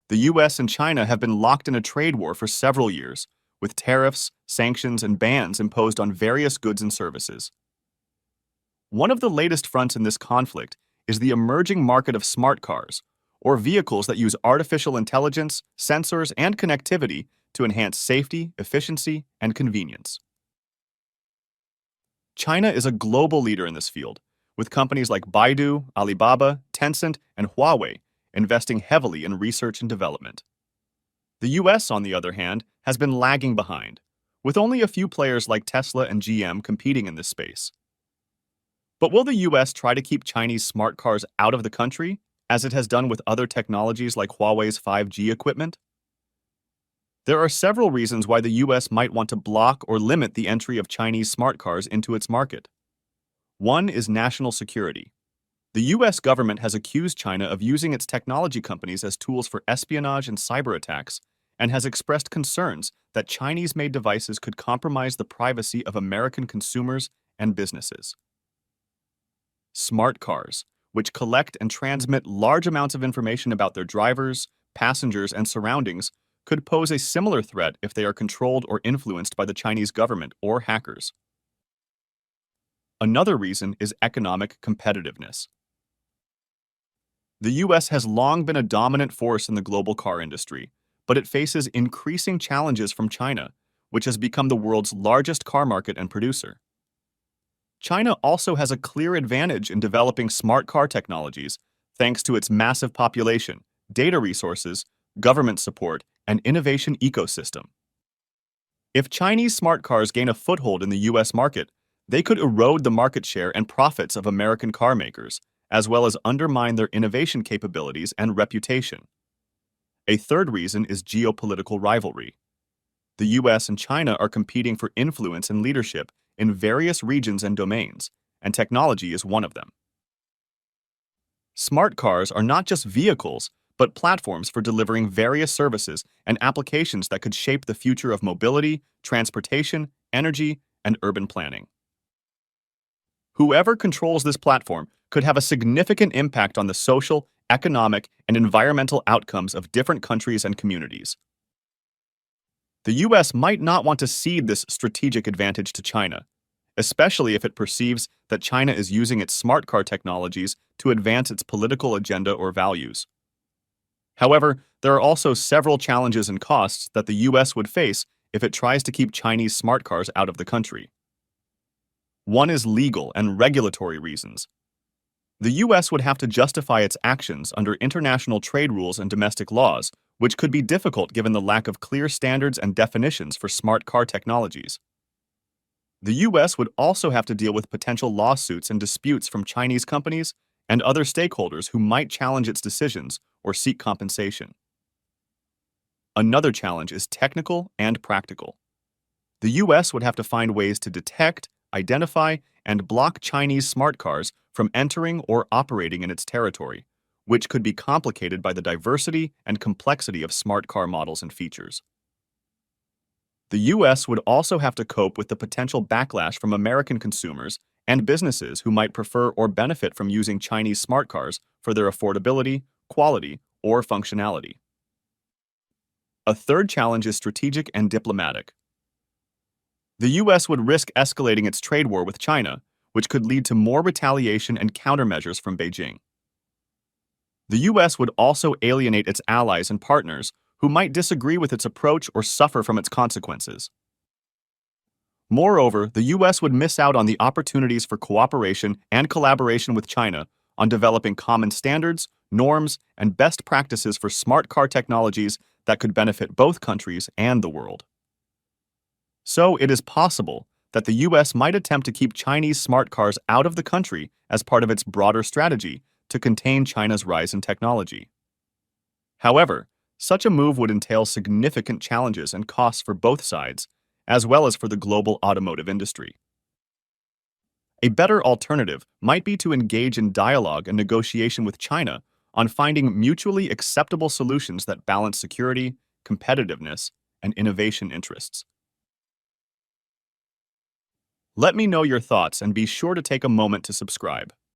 The US and China have been locked in a trade war for several years, with tariffs, sanctions, and bans imposed on various goods and services. One of the latest fronts in this conflict is the emerging market of smart cars, or vehicles that use artificial intelligence, sensors, and connectivity to enhance safety, efficiency, and convenience. China is a global leader in this field, with companies like Baidu, Alibaba, Tencent, and Huawei investing heavily in research and development. The US, on the other hand, has been lagging behind, with only a few players like Tesla and GM competing in this space. But will the US try to keep Chinese smart cars out of the country, as it has done with other technologies like Huawei's 5G equipment? There are several reasons why the US might want to block or limit the entry of Chinese smart cars into its market. One is national security. The US government has accused China of using its technology companies as tools for espionage and cyberattacks, and has expressed concerns that Chinese-made devices could compromise the privacy of American consumers and businesses. Smart cars, which collect and transmit large amounts of information about their drivers, passengers, and surroundings, could pose a similar threat if they are controlled or influenced by the Chinese government or hackers. Another reason is economic competitiveness. The US has long been a dominant force in the global car industry, but it faces increasing challenges from China, which has become the world's largest car market and producer. China also has a clear advantage in developing smart car technologies thanks to its massive population, data resources, government support, and innovation ecosystem. If Chinese smart cars gain a foothold in the US market, they could erode the market share and profits of American car makers, as well as undermine their innovation capabilities and reputation. A third reason is geopolitical rivalry. The US and China are competing for influence and leadership in various regions and domains, and technology is one of them. Smart cars are not just vehicles, but platforms for delivering various services and applications that could shape the future of mobility, transportation, energy, and urban planning. Whoever controls this platform could have a significant impact on the social, economic, and environmental outcomes of different countries and communities. The US might not want to cede this strategic advantage to China, especially if it perceives that China is using its smart car technologies to advance its political agenda or values. However, there are also several challenges and costs that the US would face if it tries to keep Chinese smart cars out of the country. One is legal and regulatory reasons. The US would have to justify its actions under international trade rules and domestic laws, which could be difficult given the lack of clear standards and definitions for smart car technologies. The US would also have to deal with potential lawsuits and disputes from Chinese companies and other stakeholders who might challenge its decisions or seek compensation. Another challenge is technical and practical. The US would have to find ways to detect, identify, and block Chinese smart cars from entering or operating in its territory, which could be complicated by the diversity and complexity of smart car models and features. The US would also have to cope with the potential backlash from American consumers and businesses who might prefer or benefit from using Chinese smart cars for their affordability, quality, or functionality. A third challenge is strategic and diplomatic. The US would risk escalating its trade war with China, which could lead to more retaliation and countermeasures from Beijing. The US would also alienate its allies and partners who might disagree with its approach or suffer from its consequences. Moreover, the US would miss out on the opportunities for cooperation and collaboration with China on developing common standards, norms, and best practices for smart car technologies that could benefit both countries and the world. So it is possible that the US might attempt to keep Chinese smart cars out of the country as part of its broader strategy to contain China's rise in technology. However, such a move would entail significant challenges and costs for both sides, as well as for the global automotive industry. A better alternative might be to engage in dialogue and negotiation with China on finding mutually acceptable solutions that balance security, competitiveness, and innovation interests. Let me know your thoughts and be sure to take a moment to subscribe.